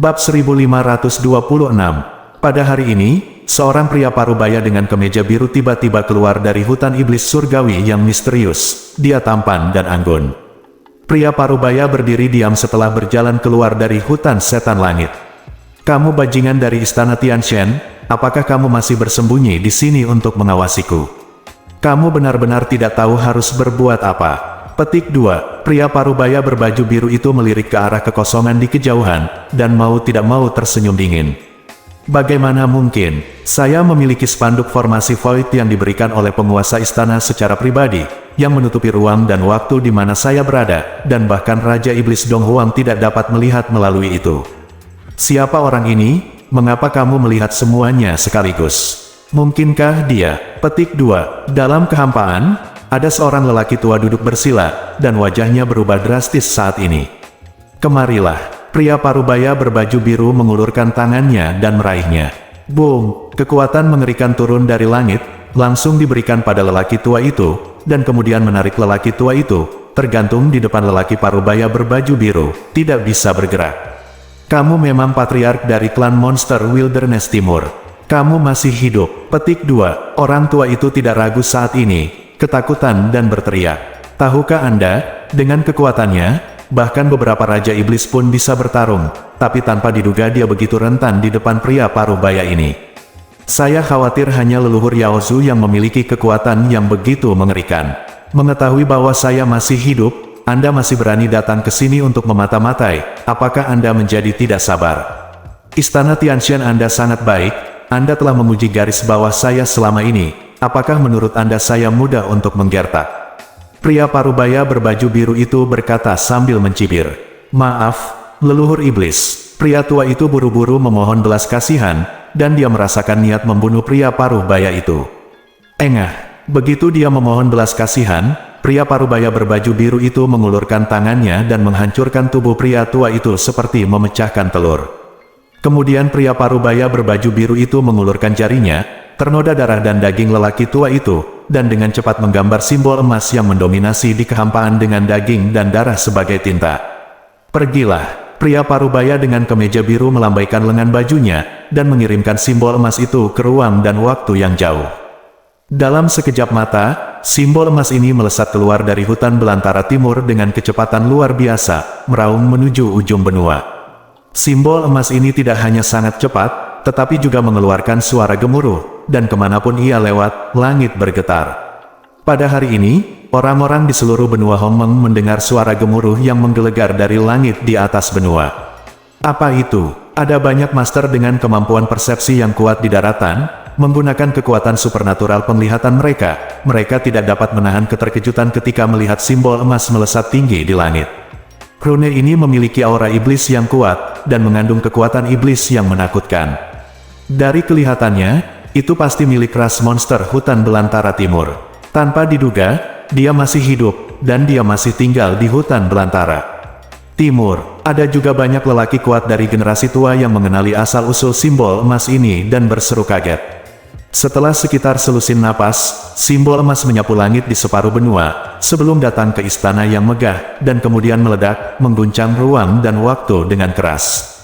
Bab 1526. Pada hari ini, seorang pria parubaya dengan kemeja biru tiba-tiba keluar dari hutan iblis surgawi yang misterius. Dia tampan dan anggun. Pria parubaya berdiri diam setelah berjalan keluar dari hutan setan langit. "Kamu bajingan dari istana Tianshan, apakah kamu masih bersembunyi di sini untuk mengawasiku? Kamu benar-benar tidak tahu harus berbuat apa." Petik 2. Pria parubaya berbaju biru itu melirik ke arah kekosongan di kejauhan, dan mau tidak mau tersenyum dingin. "Bagaimana mungkin? Saya memiliki spanduk formasi Void yang diberikan oleh penguasa istana secara pribadi, yang menutupi ruang dan waktu di mana saya berada, dan bahkan Raja Iblis Dong Huang tidak dapat melihat melalui itu. Siapa orang ini? Mengapa kamu melihat semuanya sekaligus? Mungkinkah dia?" Petik 2. Dalam kehampaan, ada seorang lelaki tua duduk bersila, dan wajahnya berubah drastis saat ini. "Kemarilah." Pria parubaya berbaju biru mengulurkan tangannya dan meraihnya. Boom! Kekuatan mengerikan turun dari langit, langsung diberikan pada lelaki tua itu, dan kemudian menarik lelaki tua itu, tergantung di depan lelaki parubaya berbaju biru, tidak bisa bergerak. "Kamu memang patriark dari klan monster Wilderness Timur. Kamu masih hidup." Petik 2. Orang tua itu tidak ragu saat ini, ketakutan dan berteriak. "Tahukah Anda, dengan kekuatannya, bahkan beberapa Raja Iblis pun bisa bertarung, tapi tanpa diduga dia begitu rentan di depan pria parubaya ini. Saya khawatir hanya leluhur Yaozu yang memiliki kekuatan yang begitu mengerikan. Mengetahui bahwa saya masih hidup, Anda masih berani datang ke sini untuk memata-matai, apakah Anda menjadi tidak sabar? Istana Tianshan Anda sangat baik, Anda telah menguji garis bawah saya selama ini. Apakah menurut Anda saya mudah untuk menggertak?" Pria parubaya berbaju biru itu berkata sambil mencibir. "Maaf, leluhur iblis." Pria tua itu buru-buru memohon belas kasihan, dan dia merasakan niat membunuh pria parubaya itu. Engah, begitu dia memohon belas kasihan, pria parubaya berbaju biru itu mengulurkan tangannya dan menghancurkan tubuh pria tua itu seperti memecahkan telur. Kemudian pria parubaya berbaju biru itu mengulurkan jarinya, ternoda darah dan daging lelaki tua itu, dan dengan cepat menggambar simbol emas yang mendominasi di kehampaan dengan daging dan darah sebagai tinta. "Pergilah." Pria parubaya dengan kemeja biru melambaikan lengan bajunya, dan mengirimkan simbol emas itu ke ruang dan waktu yang jauh. Dalam sekejap mata, simbol emas ini melesat keluar dari hutan belantara timur dengan kecepatan luar biasa, meraung menuju ujung benua. Simbol emas ini tidak hanya sangat cepat, tetapi juga mengeluarkan suara gemuruh, dan kemanapun ia lewat, langit bergetar. Pada hari ini, orang-orang di seluruh benua Hongmeng mendengar suara gemuruh yang menggelegar dari langit di atas benua. Apa itu? Ada banyak master dengan kemampuan persepsi yang kuat di daratan, menggunakan kekuatan supernatural penglihatan mereka. Mereka tidak dapat menahan keterkejutan ketika melihat simbol emas melesat tinggi di langit. Rune ini memiliki aura iblis yang kuat, dan mengandung kekuatan iblis yang menakutkan. Dari kelihatannya, itu pasti milik ras monster hutan belantara timur. Tanpa diduga, dia masih hidup, dan dia masih tinggal di hutan belantara timur. Ada juga banyak lelaki kuat dari generasi tua yang mengenali asal-usul simbol emas ini dan berseru kaget. Setelah sekitar selusin napas, simbol emas menyapu langit di separuh benua, sebelum datang ke istana yang megah, dan kemudian meledak, mengguncang ruang dan waktu dengan keras.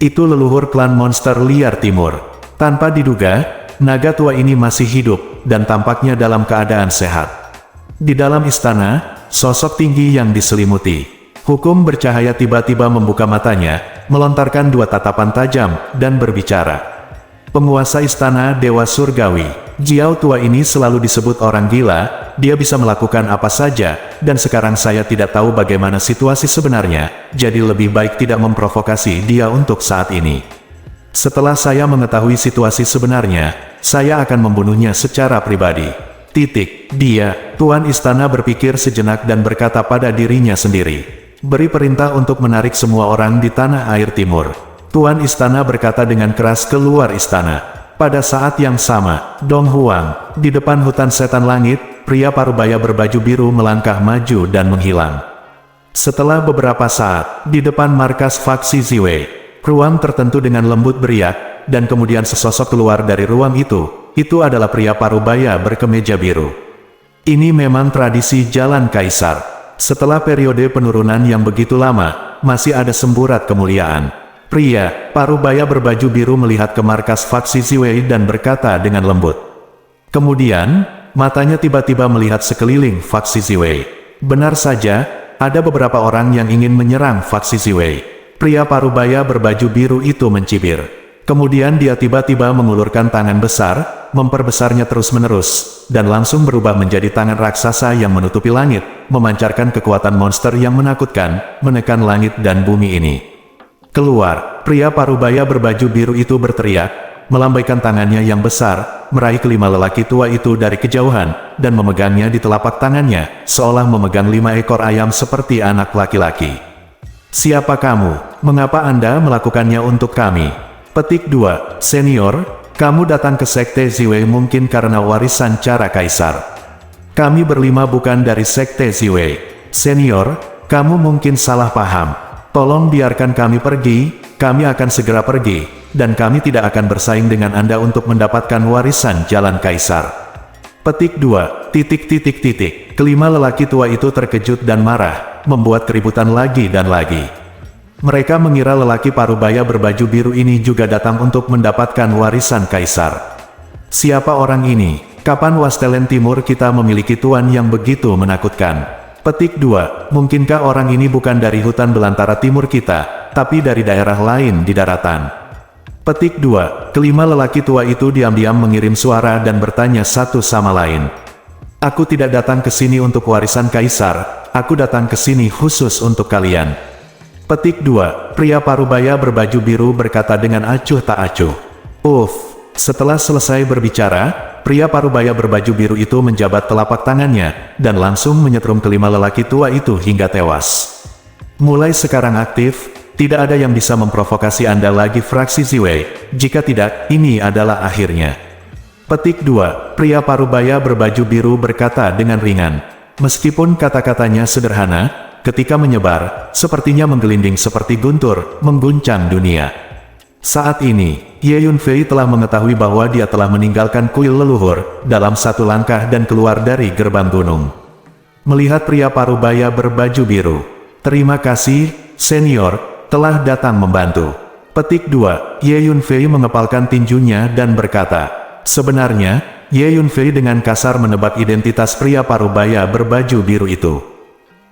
Itu leluhur klan monster liar timur. Tanpa diduga, naga tua ini masih hidup, dan tampaknya dalam keadaan sehat. Di dalam istana, sosok tinggi yang diselimuti hukum bercahaya tiba-tiba membuka matanya, melontarkan dua tatapan tajam, dan berbicara. "Penguasa istana Dewa Surgawi, Jiao tua ini selalu disebut orang gila, dia bisa melakukan apa saja, dan sekarang saya tidak tahu bagaimana situasi sebenarnya, jadi lebih baik tidak memprovokasi dia untuk saat ini. Setelah saya mengetahui situasi sebenarnya, saya akan membunuhnya secara pribadi." Dia, Tuan Istana berpikir sejenak dan berkata pada dirinya sendiri, "Beri perintah untuk menarik semua orang di tanah air timur." Tuan Istana berkata dengan keras keluar istana. Pada saat yang sama, Dong Huang, di depan hutan setan langit, pria parubaya berbaju biru melangkah maju dan menghilang. Setelah beberapa saat, di depan markas faksi Ziwei, ruang tertentu dengan lembut beriak, dan kemudian sesosok keluar dari ruang itu. Itu adalah pria parubaya berkemeja biru. Ini memang tradisi jalan kaisar. Setelah periode penurunan yang begitu lama, masih ada semburat kemuliaan. Pria parubaya berbaju biru melihat ke markas faksi Ziwei dan berkata dengan lembut. Kemudian, matanya tiba-tiba melihat sekeliling faksi Ziwei. Benar saja, ada beberapa orang yang ingin menyerang faksi Ziwei. Pria parubaya berbaju biru itu mencibir. Kemudian dia tiba-tiba mengulurkan tangan besar, memperbesarnya terus-menerus, dan langsung berubah menjadi tangan raksasa yang menutupi langit, memancarkan kekuatan monster yang menakutkan, menekan langit dan bumi ini. Keluar, pria parubaya berbaju biru itu berteriak, melambaikan tangannya yang besar, meraih kelima lelaki tua itu dari kejauhan, dan memegangnya di telapak tangannya, seolah memegang 5 ekor ayam seperti anak laki-laki. Siapa kamu? Mengapa Anda melakukannya untuk kami? Petik 2. Senior, kamu datang ke Sekte Ziwei mungkin karena warisan cara kaisar. Kami berlima bukan dari Sekte Ziwei. Senior, kamu mungkin salah paham. Tolong biarkan kami pergi, kami akan segera pergi, dan kami tidak akan bersaing dengan Anda untuk mendapatkan warisan jalan kaisar. Petik 2. Kelima lelaki tua itu terkejut dan marah, membuat keributan lagi dan lagi. Mereka mengira lelaki parubaya berbaju biru ini juga datang untuk mendapatkan warisan kaisar. Siapa orang ini? Kapan Wastelen Timur kita memiliki tuan yang begitu menakutkan? Petik 2. Mungkinkah orang ini bukan dari hutan belantara timur kita, tapi dari daerah lain di daratan? Petik 2. Kelima lelaki tua itu diam-diam mengirim suara dan bertanya satu sama lain. Aku tidak datang ke sini untuk warisan kaisar, aku datang ke sini khusus untuk kalian. Petik 2. Pria parubaya berbaju biru berkata dengan acuh tak acuh. Setelah selesai berbicara, pria parubaya berbaju biru itu menjabat telapak tangannya, dan langsung menyetrum kelima lelaki tua itu hingga tewas. Mulai sekarang aktif, tidak ada yang bisa memprovokasi Anda lagi fraksi Ziwei, jika tidak, ini adalah akhirnya. Petik 2. Pria parubaya berbaju biru berkata dengan ringan. Meskipun kata-katanya sederhana, ketika menyebar, sepertinya menggelinding seperti guntur, mengguncang dunia. Saat ini, Ye Yunfei telah mengetahui bahwa dia telah meninggalkan kuil leluhur, dalam satu langkah dan keluar dari gerbang gunung. Melihat pria parubaya berbaju biru. Terima kasih, senior, telah datang membantu. Petik 2. Ye Yunfei mengepalkan tinjunya dan berkata, sebenarnya, Ye Yunfei dengan kasar menebak identitas pria parubaya berbaju biru itu.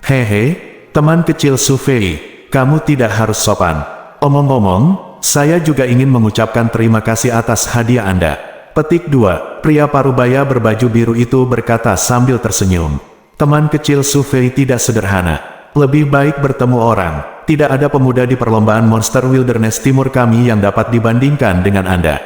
Hehe, teman kecil Su Fei, kamu tidak harus sopan. Omong-omong, saya juga ingin mengucapkan terima kasih atas hadiah Anda. Petik 2. Pria parubaya berbaju biru itu berkata sambil tersenyum. Teman kecil Su Fei tidak sederhana. Lebih baik bertemu orang. Tidak ada pemuda di perlombaan Monster Wilderness Timur kami yang dapat dibandingkan dengan Anda.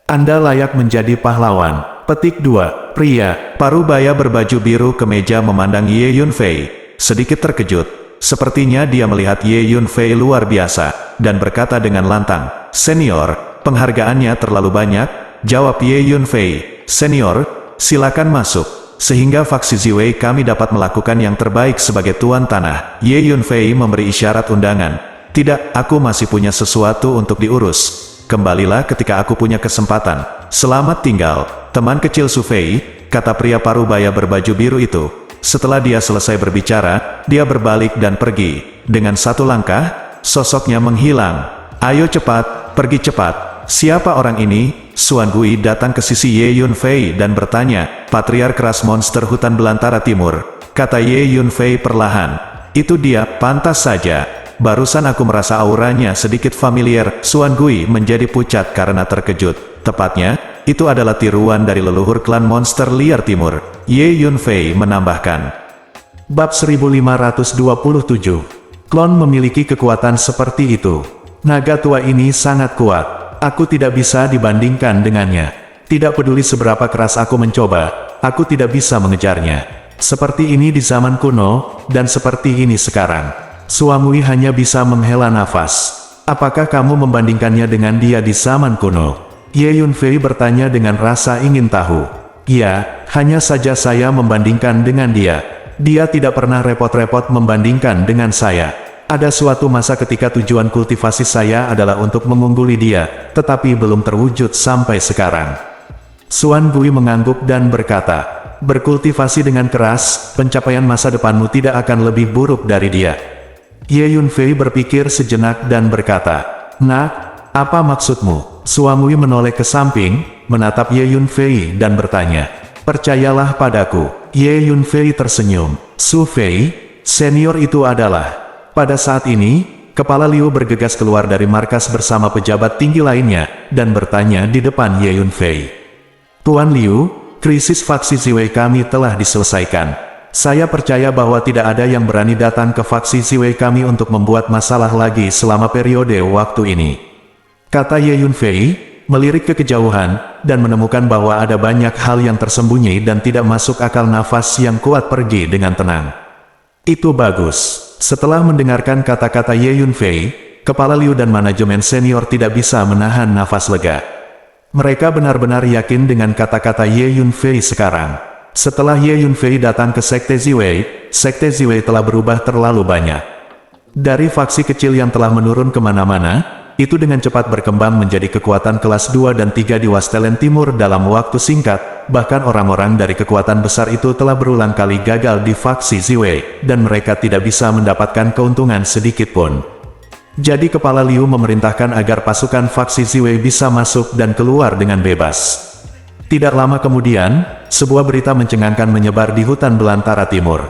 Anda layak menjadi pahlawan. Petik 2. Pria parubaya berbaju biru kemeja memandang Ye Yunfei, sedikit terkejut. Sepertinya dia melihat Ye Yunfei luar biasa, dan berkata dengan lantang, senior, penghargaannya terlalu banyak, jawab Ye Yunfei. Senior, silakan masuk, sehingga faksi Ziwei kami dapat melakukan yang terbaik sebagai tuan tanah. Ye Yunfei memberi isyarat undangan. Tidak, aku masih punya sesuatu untuk diurus. Kembalilah ketika aku punya kesempatan. Selamat tinggal, teman kecil Su Fei, kata pria parubaya berbaju biru itu. Setelah dia selesai berbicara, dia berbalik dan pergi. Dengan satu langkah, sosoknya menghilang. Ayo cepat, pergi cepat. Siapa orang ini? Xuan Gui datang ke sisi Ye Yunfei dan bertanya, Patriark keras monster hutan belantara timur, kata Ye Yunfei perlahan. Itu dia, pantas saja. Barusan aku merasa auranya sedikit familiar. Xuan Gui menjadi pucat karena terkejut. Tepatnya, itu adalah tiruan dari leluhur klan monster liar timur. Ye Yunfei menambahkan. Bab 1527. Klon memiliki kekuatan seperti itu. Naga tua ini sangat kuat. Aku tidak bisa dibandingkan dengannya. Tidak peduli seberapa keras aku mencoba, aku tidak bisa mengejarnya. Seperti ini di zaman kuno, dan seperti ini sekarang. Suamui hanya bisa menghela nafas. Apakah kamu membandingkannya dengan dia di zaman kuno? Ye Yunfei bertanya dengan rasa ingin tahu. Ya, hanya saja saya membandingkan dengan dia. Dia tidak pernah repot-repot membandingkan dengan saya. Ada suatu masa ketika tujuan kultivasi saya adalah untuk mengungguli dia, tetapi belum terwujud sampai sekarang. Xuan Gui mengangguk dan berkata, berkultivasi dengan keras, pencapaian masa depanmu tidak akan lebih buruk dari dia. Ye Yunfei berpikir sejenak dan berkata, Nak, apa maksudmu? Suamui menoleh ke samping, menatap Ye Yunfei dan bertanya. Percayalah padaku. Ye Yunfei tersenyum. Su Fei, senior itu adalah. Pada saat ini, Kepala Liu bergegas keluar dari markas bersama pejabat tinggi lainnya, dan bertanya di depan Ye Yunfei. Tuan Liu, krisis faksi Ziwei kami telah diselesaikan. Saya percaya bahwa tidak ada yang berani datang ke faksi Ziwei kami untuk membuat masalah lagi selama periode waktu ini. Kata Ye Yunfei, melirik ke kejauhan, dan menemukan bahwa ada banyak hal yang tersembunyi dan tidak masuk akal. Nafas yang kuat pergi dengan tenang. Itu bagus. Setelah mendengarkan kata-kata Ye Yunfei, Kepala Liu dan manajemen senior tidak bisa menahan nafas lega. Mereka benar-benar yakin dengan kata-kata Ye Yunfei sekarang. Setelah Ye Yunfei datang ke Sekte Ziwei telah berubah terlalu banyak. Dari faksi kecil yang telah menurun kemana-mana, itu dengan cepat berkembang menjadi kekuatan kelas 2 dan 3 di Wastelen Timur dalam waktu singkat. Bahkan orang-orang dari kekuatan besar itu telah berulang kali gagal di faksi Ziwei, dan mereka tidak bisa mendapatkan keuntungan sedikit pun. Jadi Kepala Liu memerintahkan agar pasukan faksi Ziwei bisa masuk dan keluar dengan bebas. Tidak lama kemudian, sebuah berita mencengangkan menyebar di hutan belantara timur.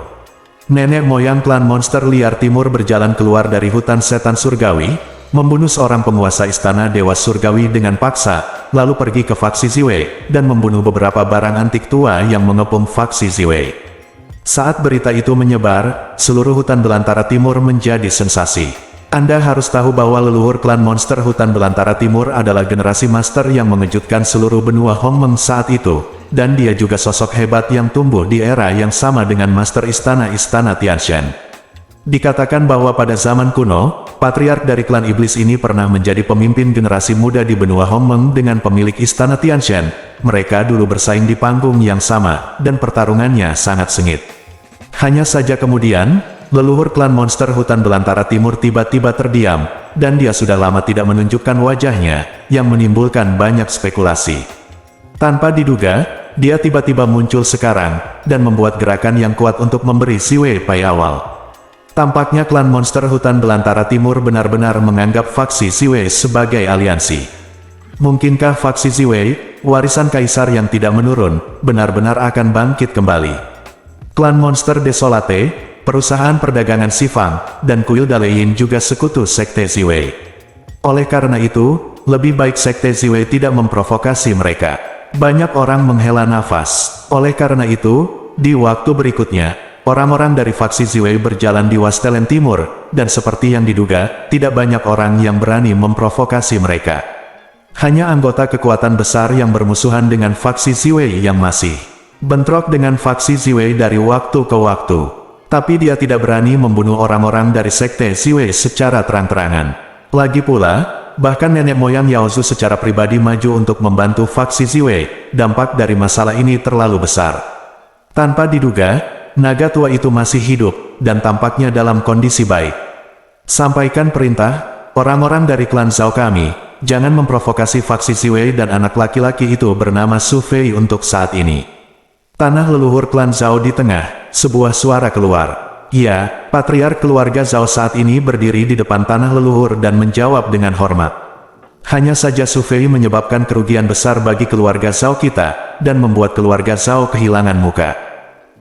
Nenek moyang klan monster liar timur berjalan keluar dari hutan setan surgawi, membunuh seorang penguasa istana dewa surgawi dengan paksa, lalu pergi ke faksi Ziwei, dan membunuh beberapa barang antik tua yang mengepung faksi Ziwei. Saat berita itu menyebar, seluruh hutan belantara timur menjadi sensasi. Anda harus tahu bahwa leluhur klan monster hutan belantara timur adalah generasi master yang mengejutkan seluruh benua Hongmeng saat itu, dan dia juga sosok hebat yang tumbuh di era yang sama dengan master istana-istana Tianshan. Dikatakan bahwa pada zaman kuno, patriark dari klan iblis ini pernah menjadi pemimpin generasi muda di benua Hongmeng dengan pemilik istana Tianshan. Mereka dulu bersaing di panggung yang sama, dan pertarungannya sangat sengit. Hanya saja kemudian, leluhur klan monster hutan belantara timur tiba-tiba terdiam, dan dia sudah lama tidak menunjukkan wajahnya, yang menimbulkan banyak spekulasi. Tanpa diduga, dia tiba-tiba muncul sekarang, dan membuat gerakan yang kuat untuk memberi Ziwei Pai awal. Tampaknya klan monster hutan belantara timur benar-benar menganggap faksi Ziwei sebagai aliansi. Mungkinkah faksi Ziwei, warisan kaisar yang tidak menurun, benar-benar akan bangkit kembali? Klan monster Desolate, perusahaan perdagangan Sifang, dan Kuil Daleyin juga sekutu Sekte Ziwei. Oleh karena itu, lebih baik Sekte Ziwei tidak memprovokasi mereka. Banyak orang menghela nafas. Oleh karena itu, di waktu berikutnya, orang-orang dari faksi Ziwei berjalan di Wastelen Timur, dan seperti yang diduga, tidak banyak orang yang berani memprovokasi mereka. Hanya anggota kekuatan besar yang bermusuhan dengan faksi Ziwei yang masih bentrok dengan faksi Ziwei dari waktu ke waktu. Tapi dia tidak berani membunuh orang-orang dari Sekte Ziwei secara terang-terangan. Lagi pula, bahkan nenek moyang Yaozu secara pribadi maju untuk membantu faksi Ziwei. Dampak dari masalah ini terlalu besar. Tanpa diduga, naga tua itu masih hidup, dan tampaknya dalam kondisi baik. Sampaikan perintah, orang-orang dari klan Zhao kami, jangan memprovokasi faksi Ziwei dan anak laki-laki itu bernama Su Fei untuk saat ini. Tanah leluhur klan Zhao di tengah, sebuah suara keluar. Ya, patriark keluarga Zhao saat ini berdiri di depan tanah leluhur dan menjawab dengan hormat. Hanya saja Su Fei menyebabkan kerugian besar bagi keluarga Zhao kita, dan membuat keluarga Zhao kehilangan muka.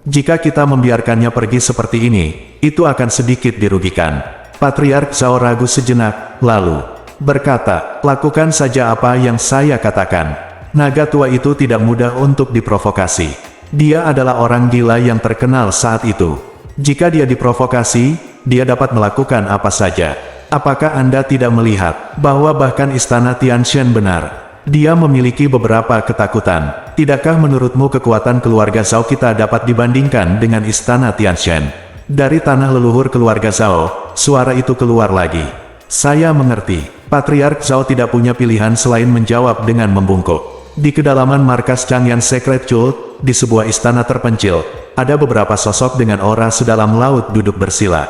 Jika kita membiarkannya pergi seperti ini, itu akan sedikit dirugikan. Patriark Zhao ragu sejenak, lalu berkata, lakukan saja apa yang saya katakan. Naga tua itu tidak mudah untuk diprovokasi. Dia adalah orang gila yang terkenal saat itu. Jika dia diprovokasi, dia dapat melakukan apa saja. Apakah Anda tidak melihat bahwa bahkan istana Tianshan benar? Dia memiliki beberapa ketakutan. Tidakkah menurutmu kekuatan keluarga Zhao kita dapat dibandingkan dengan istana Tianshan? Dari tanah leluhur keluarga Zhao, suara itu keluar lagi. Saya mengerti. Patriark Zhao tidak punya pilihan selain menjawab dengan membungkuk. Di kedalaman markas Changyan Secret Cult, di sebuah istana terpencil, ada beberapa sosok dengan aura sedalam laut duduk bersila.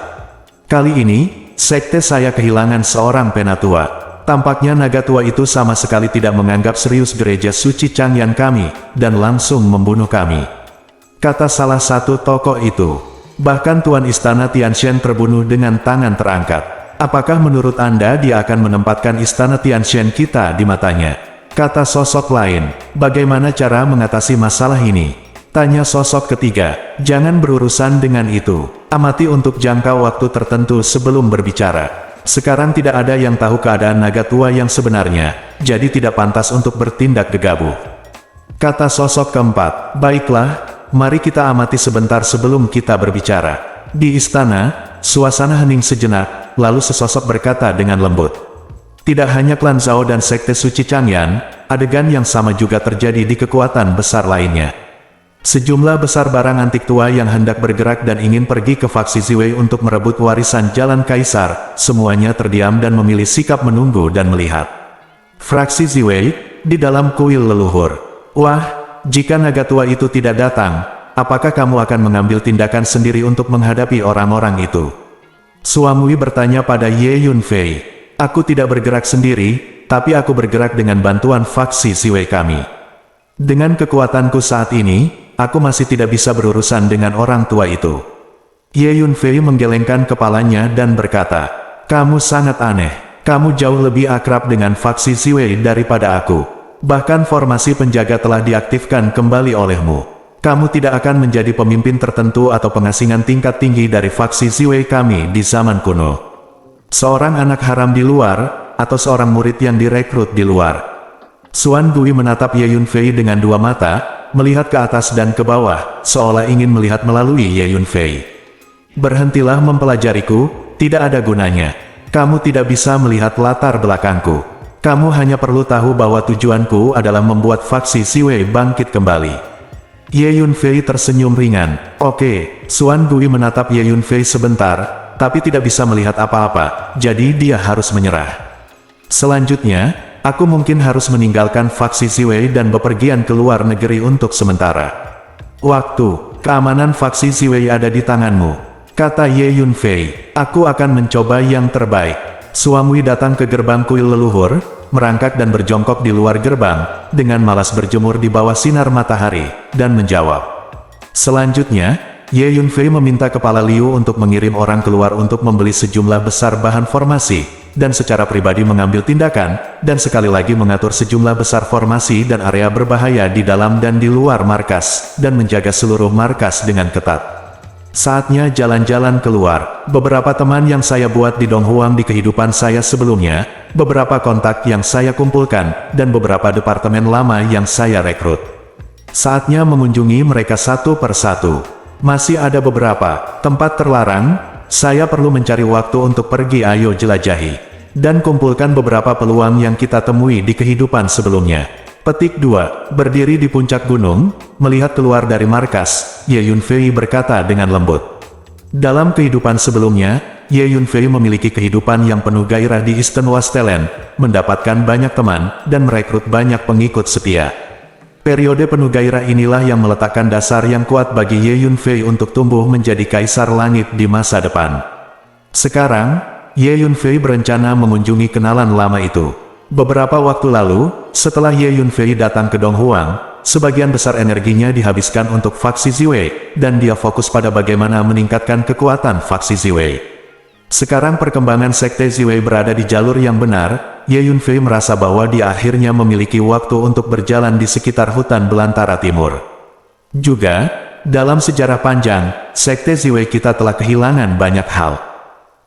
Kali ini, sekte saya kehilangan seorang penatua. Tampaknya naga tua itu sama sekali tidak menganggap serius gereja suci Changyan kami, dan langsung membunuh kami. Kata salah satu tokoh itu. Bahkan Tuan Istana Tianshan terbunuh dengan tangan terangkat. Apakah menurut Anda dia akan menempatkan istana Tianshan kita di matanya? Kata sosok lain, bagaimana cara mengatasi masalah ini? Tanya sosok ketiga, jangan berurusan dengan itu. Amati untuk jangka waktu tertentu sebelum berbicara. Sekarang tidak ada yang tahu keadaan naga tua yang sebenarnya, jadi tidak pantas untuk bertindak gegabah. Kata sosok keempat, baiklah, mari kita amati sebentar sebelum kita berbicara. Di istana, suasana hening sejenak, lalu sesosok berkata dengan lembut. Tidak hanya klan Zhao dan sekte suci Changyan, adegan yang sama juga terjadi di kekuatan besar lainnya. Sejumlah besar barang antik tua yang hendak bergerak dan ingin pergi ke faksi Ziwei untuk merebut warisan jalan kaisar, semuanya terdiam dan memilih sikap menunggu dan melihat. Fraksi Ziwei, di dalam kuil leluhur. Wah, jika naga tua itu tidak datang, apakah kamu akan mengambil tindakan sendiri untuk menghadapi orang-orang itu? Suamui bertanya pada Ye Yunfei. Aku tidak bergerak sendiri, tapi aku bergerak dengan bantuan faksi Ziwei kami. Dengan kekuatanku saat ini, aku masih tidak bisa berurusan dengan orang tua itu. Ye Yunfei menggelengkan kepalanya dan berkata, kamu sangat aneh. Kamu jauh lebih akrab dengan faksi Ziwei daripada aku. Bahkan formasi penjaga telah diaktifkan kembali olehmu. Kamu tidak akan menjadi pemimpin tertentu atau pengasingan tingkat tinggi dari faksi Ziwei kami di zaman kuno. Seorang anak haram di luar, atau seorang murid yang direkrut di luar. Suan Gui menatap Ye Yunfei dengan dua mata, melihat ke atas dan ke bawah, seolah ingin melihat melalui Ye Yunfei. Berhentilah mempelajariku, tidak ada gunanya. Kamu tidak bisa melihat latar belakangku. Kamu hanya perlu tahu bahwa tujuanku adalah membuat faksi Ziwei bangkit kembali. Ye Yunfei tersenyum ringan. Oke, Suan Gui menatap Ye Yunfei sebentar, tapi tidak bisa melihat apa-apa, jadi dia harus menyerah. Selanjutnya, aku mungkin harus meninggalkan faksi Ziwei dan bepergian ke luar negeri untuk sementara. Waktu, keamanan faksi Ziwei ada di tanganmu, kata Ye Yunfei. Aku akan mencoba yang terbaik. Suamui datang ke gerbang kuil leluhur, merangkak dan berjongkok di luar gerbang, dengan malas berjemur di bawah sinar matahari, dan menjawab. Selanjutnya, Ye Yunfei meminta kepala Liu untuk mengirim orang keluar untuk membeli sejumlah besar bahan formasi, dan secara pribadi mengambil tindakan, dan sekali lagi mengatur sejumlah besar formasi dan area berbahaya di dalam dan di luar markas, dan menjaga seluruh markas dengan ketat. Saatnya jalan-jalan keluar. Beberapa teman yang saya buat di Donghuang di kehidupan saya sebelumnya, beberapa kontak yang saya kumpulkan, dan beberapa departemen lama yang saya rekrut. Saatnya mengunjungi mereka satu persatu. Masih ada beberapa tempat terlarang, saya perlu mencari waktu untuk pergi. Ayo jelajahi dan kumpulkan beberapa peluang yang kita temui di kehidupan sebelumnya. Petik 2. Berdiri di puncak gunung, melihat keluar dari markas, Ye Yunfei berkata dengan lembut. Dalam kehidupan sebelumnya, Ye Yunfei memiliki kehidupan yang penuh gairah di Eastern Wastelen, mendapatkan banyak teman, dan merekrut banyak pengikut setia. Periode penuh gairah inilah yang meletakkan dasar yang kuat bagi Ye Yunfei untuk tumbuh menjadi kaisar langit di masa depan. Sekarang, Ye Yunfei berencana mengunjungi kenalan lama itu. Beberapa waktu lalu, setelah Ye Yunfei datang ke Donghuang, sebagian besar energinya dihabiskan untuk faksi Ziwei, dan dia fokus pada bagaimana meningkatkan kekuatan faksi Ziwei. Sekarang perkembangan sekte Ziwei berada di jalur yang benar. Ye Yunfei merasa bahwa dia akhirnya memiliki waktu untuk berjalan di sekitar hutan belantara timur. Juga, dalam sejarah panjang, sekte Ziwei kita telah kehilangan banyak hal.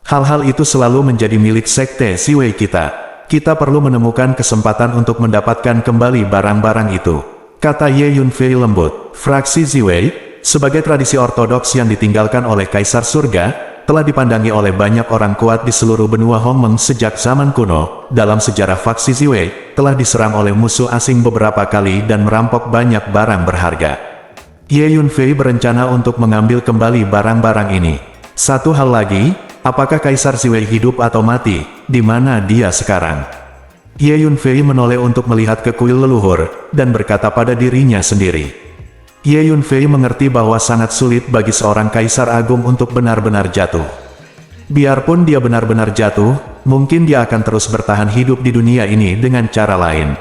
Hal-hal itu selalu menjadi milik sekte Ziwei kita. Kita perlu menemukan kesempatan untuk mendapatkan kembali barang-barang itu, kata Ye Yunfei lembut. Fraksi Ziwei, sebagai tradisi ortodoks yang ditinggalkan oleh Kaisar Surga, telah dipandangi oleh banyak orang kuat di seluruh benua Hongmeng sejak zaman kuno. Dalam sejarah faksi Ziwei, telah diserang oleh musuh asing beberapa kali dan merampok banyak barang berharga. Ye Yunfei berencana untuk mengambil kembali barang-barang ini. Satu hal lagi, apakah Kaisar Ziwei hidup atau mati? Di mana dia sekarang? Ye Yunfei menoleh untuk melihat ke kuil leluhur, dan berkata pada dirinya sendiri. Ye Yunfei mengerti bahwa sangat sulit bagi seorang kaisar agung untuk benar-benar jatuh. Biarpun dia benar-benar jatuh, mungkin dia akan terus bertahan hidup di dunia ini dengan cara lain.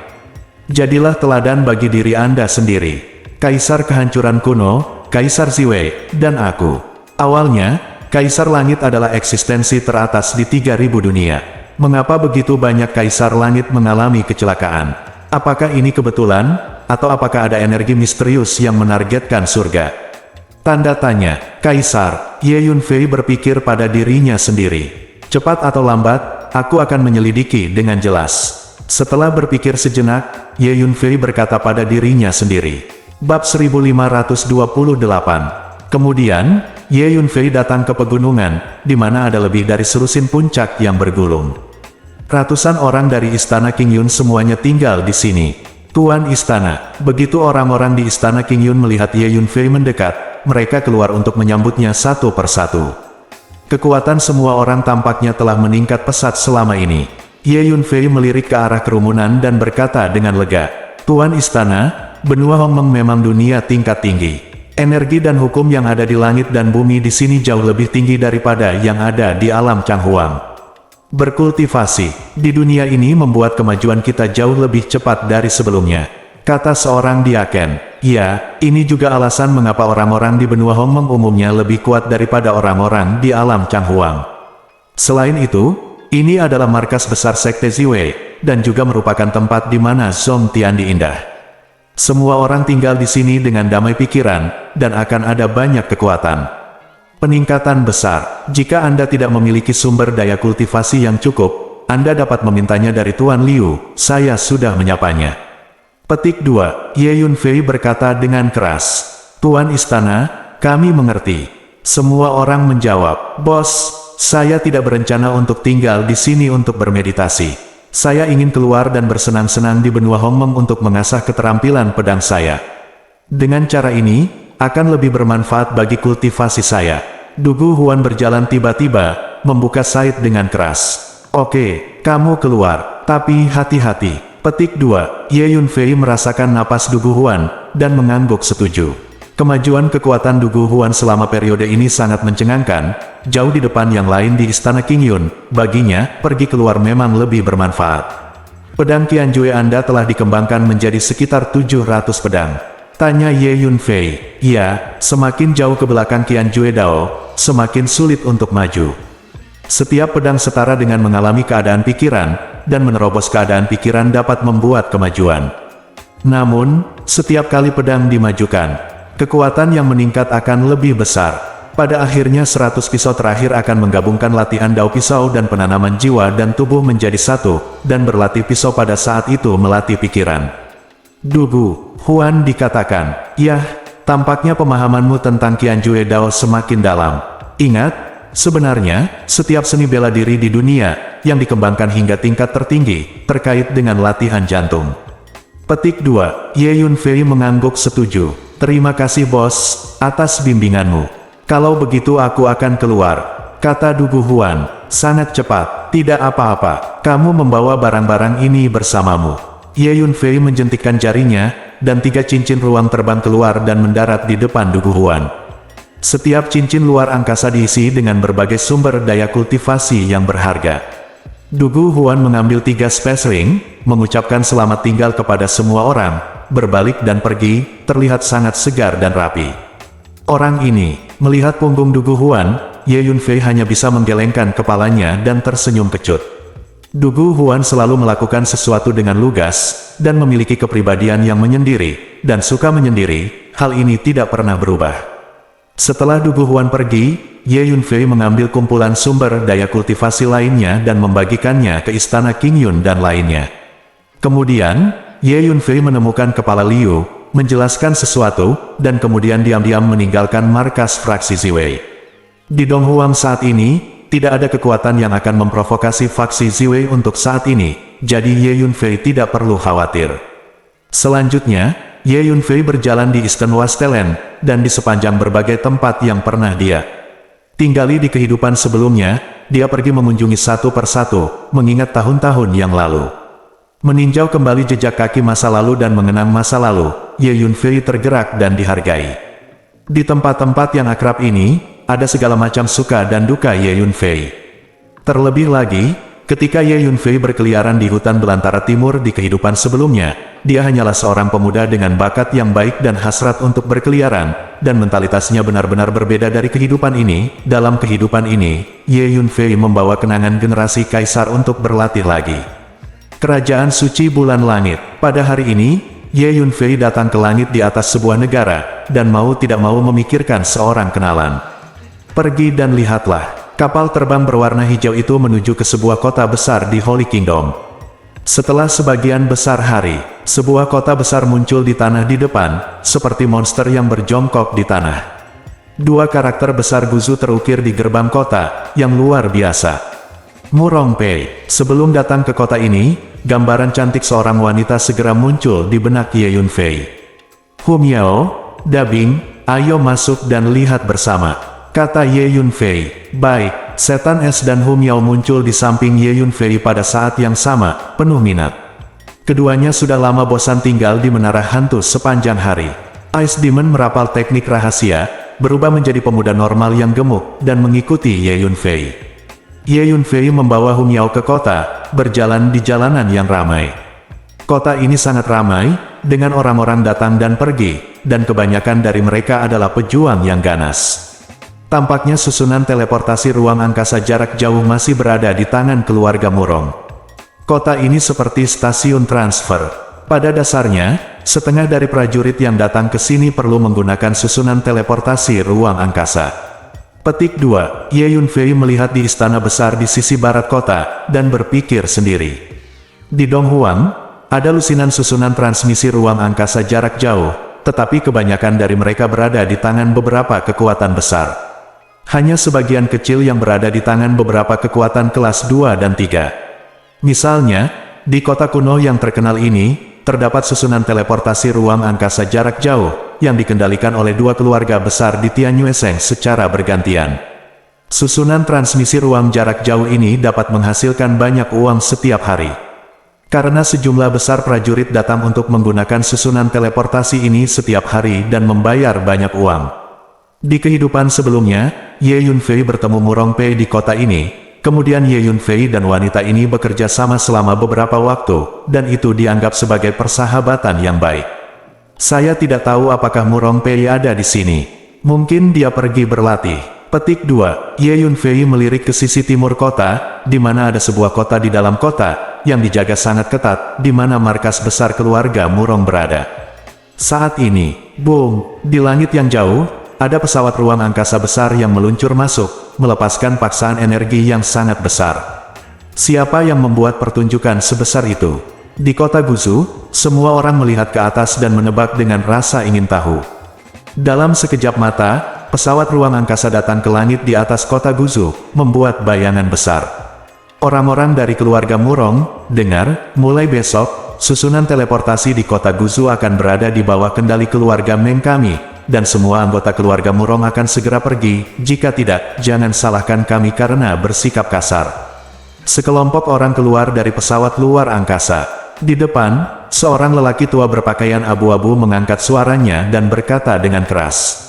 Jadilah teladan bagi diri Anda sendiri. Kaisar kehancuran kuno, Kaisar Ziwei, dan aku. Awalnya, Kaisar Langit adalah eksistensi teratas di 3000 dunia. Mengapa begitu banyak Kaisar Langit mengalami kecelakaan? Apakah ini kebetulan, atau apakah ada energi misterius yang menargetkan surga? Tanda tanya. Kaisar Ye Yunfei berpikir pada dirinya sendiri. Cepat atau lambat, aku akan menyelidiki dengan jelas. Setelah berpikir sejenak, Ye Yunfei berkata pada dirinya sendiri. Bab 1528. Kemudian, Ye Yunfei datang ke pegunungan, di mana ada lebih dari selusin puncak yang bergulung. Ratusan orang dari istana King Yun semuanya tinggal di sini. Tuan istana. Begitu orang-orang di istana King Yun melihat Ye Yunfei mendekat, mereka keluar untuk menyambutnya satu persatu. Kekuatan semua orang tampaknya telah meningkat pesat selama ini. Ye Yunfei melirik ke arah kerumunan dan berkata dengan lega, Tuan istana, benua Hongmeng memang dunia tingkat tinggi. Energi dan hukum yang ada di langit dan bumi di sini jauh lebih tinggi daripada yang ada di alam Changhuang. Berkultivasi di dunia ini membuat kemajuan kita jauh lebih cepat dari sebelumnya, kata seorang diaken. Ya, ini juga alasan mengapa orang-orang di benua Hongmeng umumnya lebih kuat daripada orang-orang di alam Changhuang. Selain itu, ini adalah markas besar Sekte Ziwei, dan juga merupakan tempat di mana Zong Tian diindah. Semua orang tinggal di sini dengan damai pikiran, dan akan ada banyak kekuatan. Peningkatan besar. Jika Anda tidak memiliki sumber daya kultivasi yang cukup, Anda dapat memintanya dari Tuan Liu, saya sudah menyapanya. Petik 2. Ye Yunfei berkata dengan keras. Tuan istana, kami mengerti. Semua orang menjawab, Bos, saya tidak berencana untuk tinggal di sini untuk bermeditasi. Saya ingin keluar dan bersenang-senang di benua Hongmeng untuk mengasah keterampilan pedang saya. Dengan cara ini, akan lebih bermanfaat bagi kultivasi saya. Dugu Huan berjalan tiba-tiba, membuka Said dengan keras. Oke, kamu keluar, tapi hati-hati. Petik 2. Ye Yunfei merasakan napas Dugu Huan, dan mengangguk setuju. Kemajuan kekuatan Dugu Huan selama periode ini sangat mencengangkan, jauh di depan yang lain di istana King Yun. Baginya, pergi keluar memang lebih bermanfaat. Pedang Qianjue Anda telah dikembangkan menjadi sekitar 700 pedang. Tanya Ye Yunfei. Ya, semakin jauh ke belakang Qianjue Dao, semakin sulit untuk maju. Setiap pedang setara dengan mengalami keadaan pikiran, dan menerobos keadaan pikiran dapat membuat kemajuan. Namun, setiap kali pedang dimajukan, kekuatan yang meningkat akan lebih besar. Pada akhirnya 100 pisau terakhir akan menggabungkan latihan dao pisau dan penanaman jiwa dan tubuh menjadi satu, dan berlatih pisau pada saat itu melatih pikiran. Dugu Huan dikatakan, yah, tampaknya pemahamanmu tentang Qianjue Dao semakin dalam. Ingat, sebenarnya, setiap seni bela diri di dunia, yang dikembangkan hingga tingkat tertinggi, terkait dengan latihan jantung. Petik 2. Ye Yunfei mengangguk setuju. Terima kasih bos, atas bimbinganmu. Kalau begitu aku akan keluar, kata Dugu Huan. Sangat cepat, tidak apa-apa, kamu membawa barang-barang ini bersamamu. Ye Yunfei menjentikkan jarinya, dan 3 cincin ruang terbang keluar dan mendarat di depan Dugu Huan. Setiap cincin luar angkasa diisi dengan berbagai sumber daya kultivasi yang berharga. Dugu Huan mengambil 3 space ring, mengucapkan selamat tinggal kepada semua orang, berbalik dan pergi, terlihat sangat segar dan rapi. Orang ini, melihat punggung Dugu Huan, Ye Yunfei hanya bisa menggelengkan kepalanya dan tersenyum kecut. Dugu Huan selalu melakukan sesuatu dengan lugas, dan memiliki kepribadian yang menyendiri, dan suka menyendiri. Hal ini tidak pernah berubah. Setelah Dugu Huan pergi, Ye Yunfei mengambil kumpulan sumber daya kultivasi lainnya dan membagikannya ke istana King Yun dan lainnya. Kemudian, Ye Yunfei menemukan kepala Liu, menjelaskan sesuatu, dan kemudian diam-diam meninggalkan markas fraksi Ziwei. Di Donghuang saat ini, tidak ada kekuatan yang akan memprovokasi faksi Ziwei untuk saat ini, jadi Ye Yunfei tidak perlu khawatir. Selanjutnya, Ye Yunfei berjalan di Eastern Wasteland, dan di sepanjang berbagai tempat yang pernah dia tinggali di kehidupan sebelumnya. Dia pergi mengunjungi satu persatu, mengingat tahun-tahun yang lalu. Meninjau kembali jejak kaki masa lalu dan mengenang masa lalu, Ye Yunfei tergerak dan dihargai. Di tempat-tempat yang akrab ini, ada segala macam suka dan duka Ye Yunfei. Terlebih lagi, Ketika Ye Yunfei berkeliaran di hutan belantara timur di kehidupan sebelumnya, dia hanyalah seorang pemuda dengan bakat yang baik dan hasrat untuk berkeliaran, dan mentalitasnya benar-benar berbeda dari kehidupan ini. Dalam kehidupan ini, Ye Yunfei membawa kenangan generasi kaisar untuk berlatih lagi. Kerajaan Suci Bulan Langit. Pada hari ini, Ye Yunfei datang ke langit di atas sebuah negara, dan mau tidak mau memikirkan seorang kenalan. Pergi dan lihatlah. Kapal terbang berwarna hijau itu menuju ke sebuah kota besar di Holy Kingdom. Setelah sebagian besar hari, sebuah kota besar muncul di tanah di depan, seperti monster yang berjongkok di tanah. Dua karakter besar Guzu terukir di gerbang kota, yang luar biasa. Murongpei. Sebelum datang ke kota ini, gambaran cantik seorang wanita segera muncul di benak Ye Yunfei. Humiao, Dabing, ayo masuk dan lihat bersama, kata Ye Yunfei. Baik, setan es dan Humiao muncul di samping Ye Yunfei pada saat yang sama, penuh minat. Keduanya sudah lama bosan tinggal di menara hantu sepanjang hari. Ice Demon merapal teknik rahasia, berubah menjadi pemuda normal yang gemuk, dan mengikuti Ye Yunfei. Ye Yunfei membawa Humiao ke kota, berjalan di jalanan yang ramai. Kota ini sangat ramai, dengan orang-orang datang dan pergi, dan kebanyakan dari mereka adalah pejuang yang ganas. Tampaknya susunan teleportasi ruang angkasa jarak jauh masih berada di tangan keluarga Murong. Kota ini seperti stasiun transfer. Pada dasarnya, setengah dari prajurit yang datang ke sini perlu menggunakan susunan teleportasi ruang angkasa. Petik 2. Ye Yunfei melihat di istana besar di sisi barat kota, dan berpikir sendiri. Di Donghuang, ada lusinan susunan transmisi ruang angkasa jarak jauh, tetapi kebanyakan dari mereka berada di tangan beberapa kekuatan besar. Hanya sebagian kecil yang berada di tangan beberapa kekuatan kelas 2 dan 3. Misalnya, di kota kuno yang terkenal ini, terdapat susunan teleportasi ruang angkasa jarak jauh, yang dikendalikan oleh dua keluarga besar di Tianyueseng secara bergantian. Susunan transmisi ruang jarak jauh ini dapat menghasilkan banyak uang setiap hari. Karena sejumlah besar prajurit datang untuk menggunakan susunan teleportasi ini setiap hari dan membayar banyak uang. Di kehidupan sebelumnya, Ye Yunfei bertemu Murongpei di kota ini, kemudian Ye Yunfei dan wanita ini bekerja sama selama beberapa waktu, dan itu dianggap sebagai persahabatan yang baik. Saya tidak tahu apakah Murongpei ada di sini. Mungkin dia pergi berlatih. Petik 2. Ye Yunfei melirik ke sisi timur kota, di mana ada sebuah kota di dalam kota, yang dijaga sangat ketat, di mana markas besar keluarga Murong berada. Saat ini, boom, di langit yang jauh, ada pesawat ruang angkasa besar yang meluncur masuk, melepaskan paksaan energi yang sangat besar. Siapa yang membuat pertunjukan sebesar itu? Di kota Guzu, semua orang melihat ke atas dan menebak dengan rasa ingin tahu. Dalam sekejap mata, pesawat ruang angkasa datang ke langit di atas kota Guzu, membuat bayangan besar. Orang-orang dari keluarga Murong, dengar, mulai besok, susunan teleportasi di kota Guzu akan berada di bawah kendali keluarga Meng kami. Dan semua anggota keluarga Murong akan segera pergi, jika tidak, jangan salahkan kami karena bersikap kasar. Sekelompok orang keluar dari pesawat luar angkasa. Di depan, seorang lelaki tua berpakaian abu-abu mengangkat suaranya dan berkata dengan keras.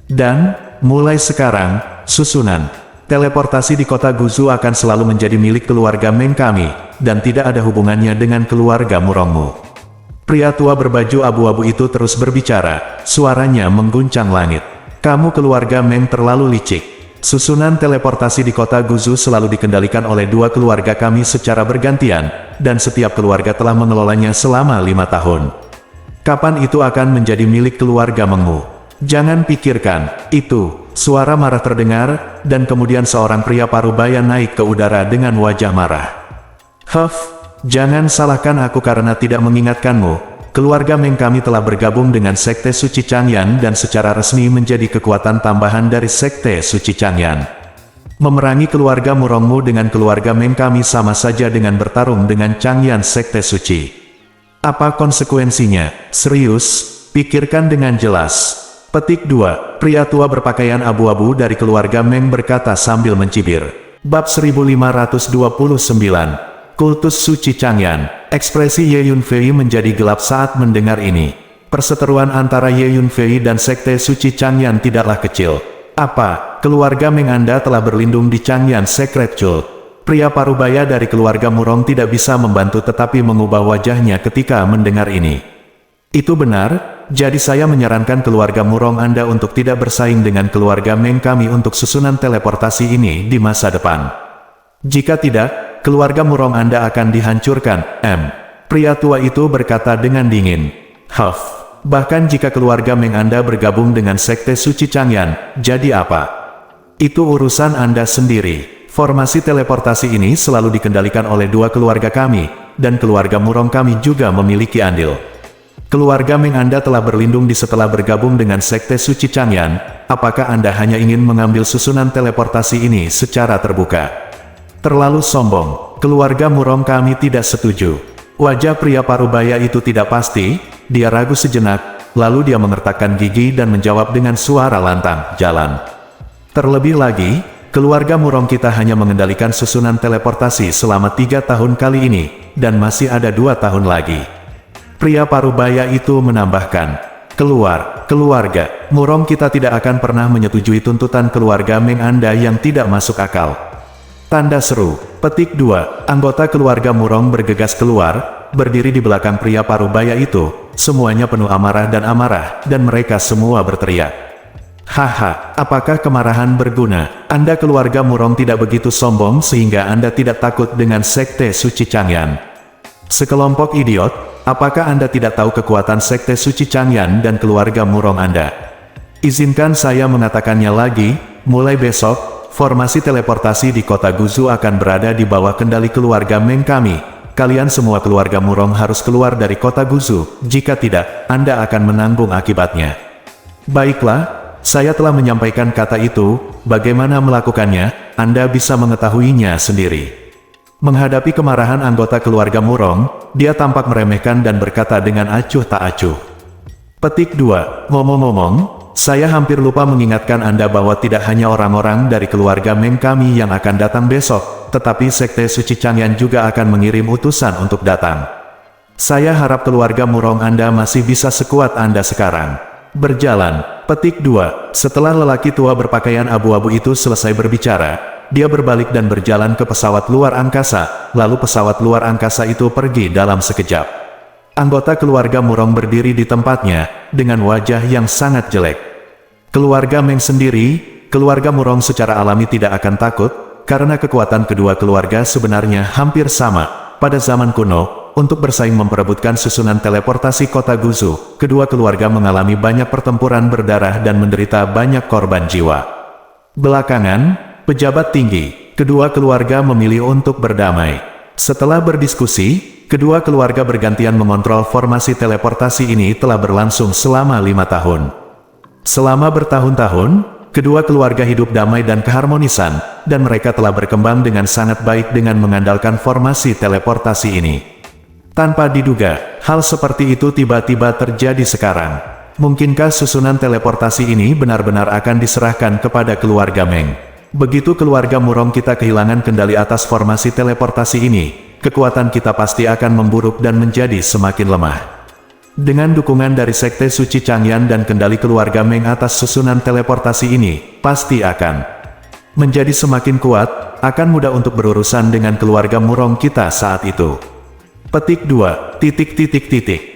Dan, mulai sekarang, susunan teleportasi di kota Guzu akan selalu menjadi milik keluarga Meng kami, dan tidak ada hubungannya dengan keluarga Murongmu. Pria tua berbaju abu-abu itu terus berbicara, suaranya mengguncang langit. Kamu keluarga Meng terlalu licik. Susunan teleportasi di kota Guzu selalu dikendalikan oleh dua keluarga kami secara bergantian, dan setiap keluarga telah mengelolanya selama 5 tahun. Kapan itu akan menjadi milik keluarga Mengmu? Jangan pikirkan itu. Suara marah terdengar, dan kemudian seorang pria parubaya naik ke udara dengan wajah marah. Huff. Jangan salahkan aku karena tidak mengingatkanmu. Keluarga Meng kami telah bergabung dengan Sekte Suci Changyan dan secara resmi menjadi kekuatan tambahan dari Sekte Suci Changyan. Memerangi keluarga Murongmu dengan keluarga Meng kami sama saja dengan bertarung dengan Changyan Sekte Suci. Apa konsekuensinya? Serius? Pikirkan dengan jelas. Petik 2. Pria tua berpakaian abu-abu dari keluarga Meng berkata sambil mencibir. Bab 1529. Kultus Suci Changyan. Ekspresi Ye Yunfei menjadi gelap saat mendengar ini. Perseteruan antara Ye Yunfei dan Sekte Suci Changyan tidaklah kecil. Apa, keluarga Meng Anda telah berlindung di Changyan Secret Cult? Pria parubaya dari keluarga Murong tidak bisa membantu tetapi mengubah wajahnya ketika mendengar ini. Itu benar, jadi saya menyarankan keluarga Murong Anda untuk tidak bersaing dengan keluarga Meng kami untuk susunan teleportasi ini di masa depan. Jika tidak, keluarga Murong Anda akan dihancurkan, Pria tua itu berkata dengan dingin. Bahkan jika keluarga Meng Anda bergabung dengan Sekte Suci Changyan, jadi apa? Itu urusan Anda sendiri. Formasi teleportasi ini selalu dikendalikan oleh dua keluarga kami, dan keluarga Murong kami juga memiliki andil. Keluarga Meng Anda telah berlindung setelah bergabung dengan Sekte Suci Changyan, apakah Anda hanya ingin mengambil susunan teleportasi ini secara terbuka? Terlalu sombong, keluarga Murong kami tidak setuju. Wajah pria parubaya itu tidak pasti, dia ragu sejenak, lalu dia mengertakkan gigi dan menjawab dengan suara lantang, jalan. Terlebih lagi, keluarga Murong kita hanya mengendalikan susunan teleportasi selama 3 tahun kali ini, dan masih ada 2 tahun lagi. Pria parubaya itu menambahkan, keluarga Murong kita tidak akan pernah menyetujui tuntutan keluarga Meng Anda yang tidak masuk akal. Tanda seru, petik 2, anggota keluarga Murong bergegas keluar, berdiri di belakang pria parubaya itu, semuanya penuh amarah, dan mereka semua berteriak. Apakah kemarahan berguna? Anda keluarga Murong tidak begitu sombong sehingga Anda tidak takut dengan Sekte Suci Changyan. Sekelompok idiot, apakah Anda tidak tahu kekuatan Sekte Suci Changyan dan keluarga Murong Anda? Izinkan saya mengatakannya lagi, mulai besok, formasi teleportasi di kota Guzu akan berada di bawah kendali keluarga Meng kami. Kalian semua keluarga Murong harus keluar dari kota Guzu, jika tidak, Anda akan menanggung akibatnya. Baiklah. Saya telah menyampaikan kata itu, bagaimana melakukannya, Anda bisa mengetahuinya sendiri. Menghadapi kemarahan anggota keluarga Murong, dia tampak meremehkan dan berkata dengan acuh tak acuh. Petik 2, ngomong-ngomong, saya hampir lupa mengingatkan Anda bahwa tidak hanya orang-orang dari keluarga Meng kami yang akan datang besok, tetapi Sekte Suci Changyan juga akan mengirim utusan untuk datang. Saya harap keluarga Murong Anda masih bisa sekuat Anda sekarang. Berjalan. Petik 2. Setelah lelaki tua berpakaian abu-abu itu selesai berbicara, dia berbalik dan berjalan ke pesawat luar angkasa, lalu pesawat luar angkasa itu pergi dalam sekejap. Anggota keluarga Murong berdiri di tempatnya, dengan wajah yang sangat jelek. Keluarga Meng sendiri, keluarga Murong secara alami tidak akan takut, karena kekuatan kedua keluarga sebenarnya hampir sama. Pada zaman kuno, untuk bersaing memperebutkan susunan teleportasi kota Guzu, kedua keluarga mengalami banyak pertempuran berdarah dan menderita banyak korban jiwa. Belakangan, pejabat tinggi, kedua keluarga memilih untuk berdamai. Setelah berdiskusi, kedua keluarga bergantian mengontrol formasi teleportasi ini telah berlangsung selama 5 tahun. Selama bertahun-tahun, kedua keluarga hidup damai dan keharmonisan, dan mereka telah berkembang dengan sangat baik dengan mengandalkan formasi teleportasi ini. Tanpa diduga, hal seperti itu tiba-tiba terjadi sekarang. Mungkinkah susunan teleportasi ini benar-benar akan diserahkan kepada keluarga Meng? Begitu keluarga Murong kita kehilangan kendali atas formasi teleportasi ini, kekuatan kita pasti akan memburuk dan menjadi semakin lemah. Dengan dukungan dari Sekte Suci Changyan dan kendali keluarga Meng atas susunan teleportasi ini, pasti akan menjadi semakin kuat, akan mudah untuk berurusan dengan keluarga Murong kita saat itu. Petik 2,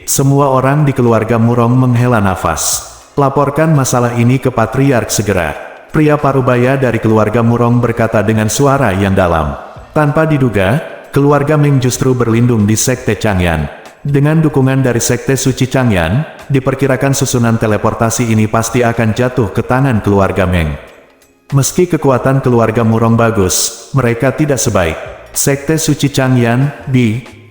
Semua orang di keluarga Murong menghela nafas. Laporkan masalah ini ke Patriark segera. Pria parubaya dari keluarga Murong berkata dengan suara yang dalam. Tanpa diduga, keluarga Meng justru berlindung di Sekte Changyan. Dengan dukungan dari Sekte Suci Changyan, diperkirakan susunan teleportasi ini pasti akan jatuh ke tangan keluarga Meng. Meski kekuatan keluarga Murong bagus, mereka tidak sebaik Sekte Suci Changyan,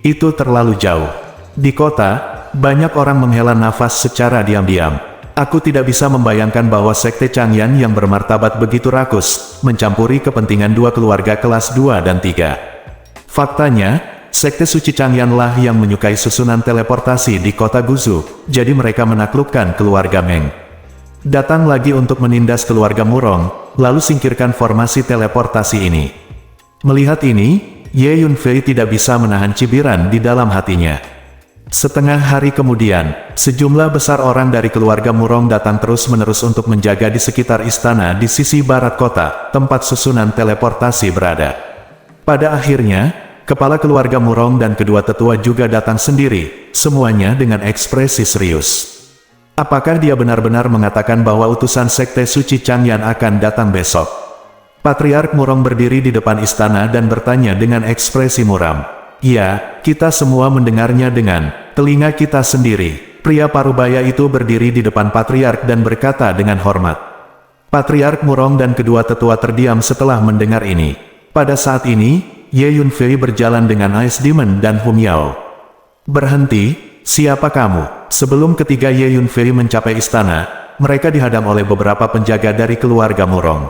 itu terlalu jauh. Di kota, banyak orang menghela nafas secara diam-diam. Aku tidak bisa membayangkan bahwa Sekte Changyan yang bermartabat begitu rakus, mencampuri kepentingan dua keluarga kelas 2 dan 3. Faktanya, Sekte Suci Changyan lah yang menyukai susunan teleportasi di kota Guzu, jadi mereka menaklukkan keluarga Meng. Datang lagi untuk menindas keluarga Murong, lalu singkirkan formasi teleportasi ini. Melihat ini, Ye Yunfei tidak bisa menahan cibiran di dalam hatinya. Setengah hari kemudian, sejumlah besar orang dari keluarga Murong datang terus-menerus untuk menjaga di sekitar istana di sisi barat kota, tempat susunan teleportasi berada. Pada akhirnya, kepala keluarga Murong dan kedua tetua juga datang sendiri, semuanya dengan ekspresi serius. Apakah dia benar-benar mengatakan bahwa utusan Sekte Suci Changyan akan datang besok? Patriark Murong berdiri di depan istana dan bertanya dengan ekspresi muram. Ya, kita semua mendengarnya dengan telinga kita sendiri. Pria parubaya itu berdiri di depan Patriark dan berkata dengan hormat. Patriark Murong dan kedua tetua terdiam setelah mendengar ini. Pada saat ini, Ye Yunfei berjalan dengan Ice Demon dan Hum Yao. Berhenti, siapa kamu? Sebelum ketiga Ye Yunfei mencapai istana, mereka dihadang oleh beberapa penjaga dari keluarga Murong.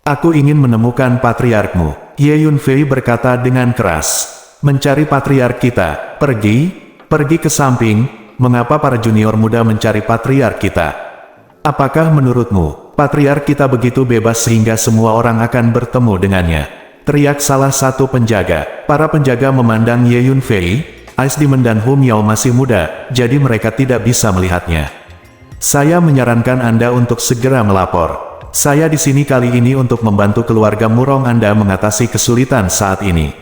Aku ingin menemukan patriarkmu, Ye Yunfei berkata dengan keras. Mencari patriark kita, pergi ke samping. Mengapa para junior muda mencari patriark kita? Apakah menurutmu, patriark kita begitu bebas sehingga semua orang akan bertemu dengannya? Teriak salah satu penjaga. Para penjaga memandang Ye Yunfei, Ice Demon dan Hum Yao masih muda, jadi mereka tidak bisa melihatnya. Saya menyarankan Anda untuk segera melapor. Saya di sini kali ini untuk membantu keluarga Murong Anda mengatasi kesulitan saat ini,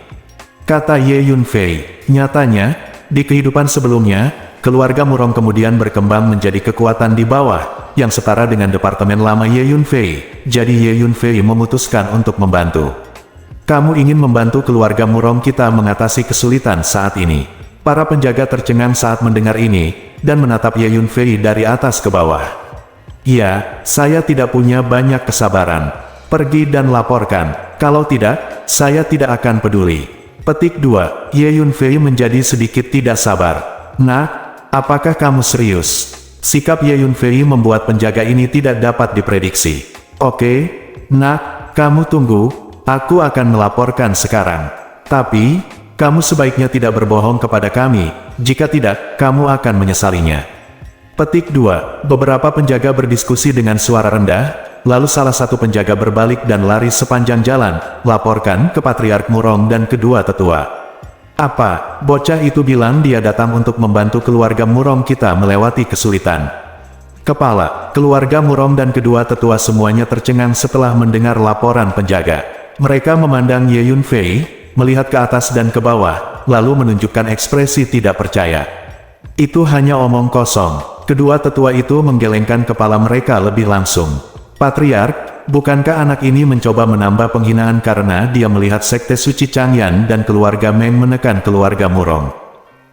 kata Ye Yunfei. Nyatanya, di kehidupan sebelumnya, keluarga Murong kemudian berkembang menjadi kekuatan di bawah, yang setara dengan departemen lama Ye Yunfei. Jadi Ye Yunfei memutuskan untuk membantu. Kamu ingin membantu keluarga Murong kita mengatasi kesulitan saat ini. Para penjaga tercengang saat mendengar ini, dan menatap Ye Yunfei dari atas ke bawah. Ya, saya tidak punya banyak kesabaran. Pergi dan laporkan. Kalau tidak, saya tidak akan peduli. Petik 2. Ye Yunfei menjadi sedikit tidak sabar. Nah, apakah kamu serius? Sikap Ye Yunfei membuat penjaga ini tidak dapat diprediksi. Oke, nak, kamu tunggu, aku akan melaporkan sekarang. Tapi, kamu sebaiknya tidak berbohong kepada kami, jika tidak, kamu akan menyesalinya. Petik 2. Beberapa penjaga berdiskusi dengan suara rendah. Lalu salah satu penjaga berbalik dan lari sepanjang jalan, laporkan ke Patriark Murong dan kedua tetua. Apa, bocah itu bilang dia datang untuk membantu keluarga Murong kita melewati kesulitan. Kepala, keluarga Murong dan kedua tetua semuanya tercengang setelah mendengar laporan penjaga. Mereka memandang Ye Yunfei, melihat ke atas dan ke bawah, lalu menunjukkan ekspresi tidak percaya. Itu hanya omong kosong. Kedua tetua itu menggelengkan kepala mereka lebih langsung. Patriark, bukankah anak ini mencoba menambah penghinaan karena dia melihat Sekte Suci Changyan dan keluarga Meng menekan keluarga Murong?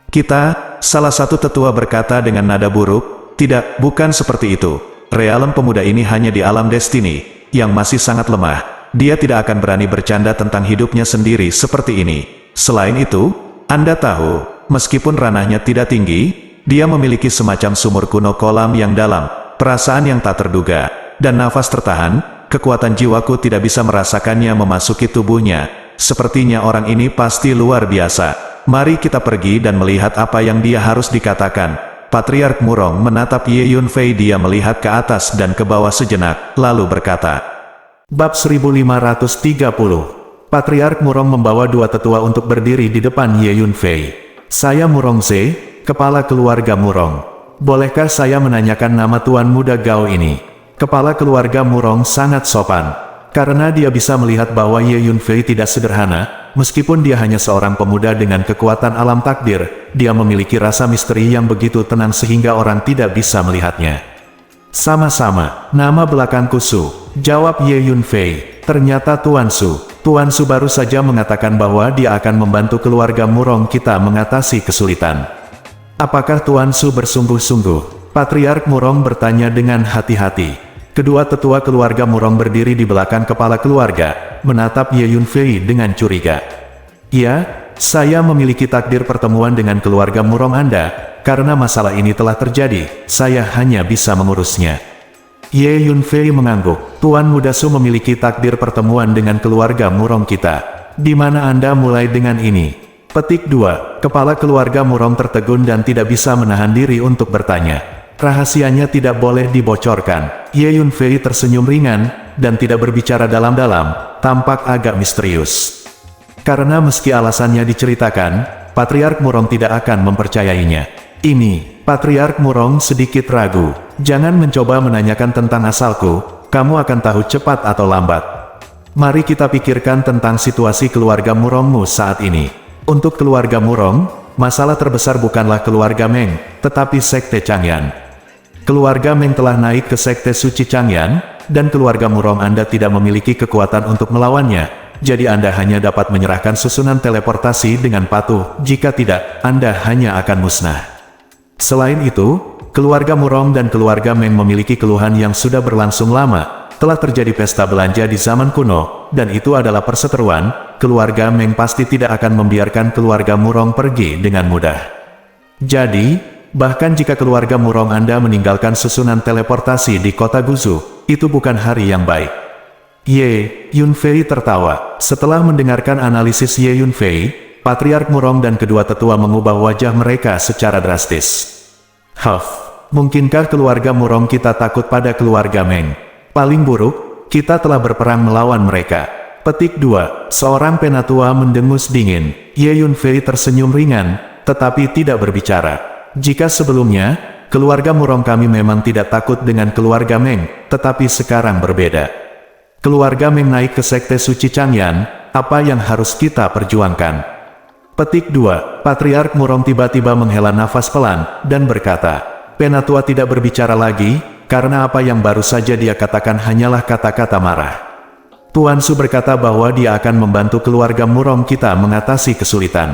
Kita, salah satu tetua berkata dengan nada buruk, tidak, bukan seperti itu. Realem pemuda ini hanya di alam destiny, yang masih sangat lemah. Dia tidak akan berani bercanda tentang hidupnya sendiri seperti ini. Selain itu, Anda tahu, meskipun ranahnya tidak tinggi, dia memiliki semacam sumur kuno kolam yang dalam, perasaan yang tak terduga, dan nafas tertahan. Kekuatan jiwaku tidak bisa merasakannya memasuki tubuhnya. Sepertinya orang ini pasti luar biasa. Mari kita pergi dan melihat apa yang dia harus dikatakan. Patriark Murong menatap Ye Yunfei. Dia melihat ke atas dan ke bawah sejenak, lalu berkata. Bab 1530. Patriark Murong membawa dua tetua untuk berdiri di depan Ye Yunfei. Saya Murong Ze, kepala keluarga Murong. Bolehkah saya menanyakan nama tuan muda Gao ini? Kepala keluarga Murong sangat sopan, karena dia bisa melihat bahwa Ye Yunfei tidak sederhana. Meskipun dia hanya seorang pemuda dengan kekuatan alam takdir, dia memiliki rasa misteri yang begitu tenang sehingga orang tidak bisa melihatnya. Sama-sama, nama belakangku Su, jawab Ye Yunfei. Ternyata Tuan Su. Tuan Su baru saja mengatakan bahwa dia akan membantu keluarga Murong kita mengatasi kesulitan. Apakah Tuan Su bersungguh-sungguh? Patriark Murong bertanya dengan hati-hati. Kedua tetua keluarga Murong berdiri di belakang kepala keluarga, menatap Ye Yunfei dengan curiga. Ya, saya memiliki takdir pertemuan dengan keluarga Murong Anda, karena masalah ini telah terjadi, saya hanya bisa mengurusnya. Ye Yunfei mengangguk. Tuan muda Su memiliki takdir pertemuan dengan keluarga Murong kita. Di mana Anda mulai dengan ini? Petik 2. Kepala keluarga Murong tertegun dan tidak bisa menahan diri untuk bertanya. Rahasianya tidak boleh dibocorkan. Ye Yunfei tersenyum ringan, dan tidak berbicara dalam-dalam, tampak agak misterius. Karena meski alasannya diceritakan, Patriark Murong tidak akan mempercayainya. Ini, Patriark Murong sedikit ragu. Jangan mencoba menanyakan tentang asalku, kamu akan tahu cepat atau lambat. Mari kita pikirkan tentang situasi keluarga Murongmu saat ini. Untuk keluarga Murong, masalah terbesar bukanlah keluarga Meng, tetapi Sekte Changyan. Keluarga Meng telah naik ke Sekte Suci Changyan, dan keluarga Murong Anda tidak memiliki kekuatan untuk melawannya. Jadi Anda hanya dapat menyerahkan susunan teleportasi dengan patuh, jika tidak, Anda hanya akan musnah. Selain itu, keluarga Murong dan keluarga Meng memiliki keluhan yang sudah berlangsung lama. Telah terjadi pesta belanja di zaman kuno, dan itu adalah perseteruan. Keluarga Meng pasti tidak akan membiarkan keluarga Murong pergi dengan mudah. Jadi, bahkan jika keluarga Murong Anda meninggalkan susunan teleportasi di kota Guzu, itu bukan hari yang baik. Ye Yunfei tertawa. Setelah mendengarkan analisis Ye Yunfei, Patriark Murong dan kedua tetua mengubah wajah mereka secara drastis. Mungkinkah keluarga Murong kita takut pada keluarga Meng? Paling buruk, kita telah berperang melawan mereka. Petik 2. Seorang penatua mendengus dingin. Ye Yunfei tersenyum ringan, tetapi tidak berbicara. Jika sebelumnya, keluarga Murong kami memang tidak takut dengan keluarga Meng, tetapi sekarang berbeda. Keluarga Meng naik ke Sekte Suci Changyan, apa yang harus kita perjuangkan? Petik 2. Patriark Murong tiba-tiba menghela nafas pelan, dan berkata, Penatua tidak berbicara lagi, karena apa yang baru saja dia katakan hanyalah kata-kata marah. Tuan Su berkata bahwa dia akan membantu keluarga Murong kita mengatasi kesulitan.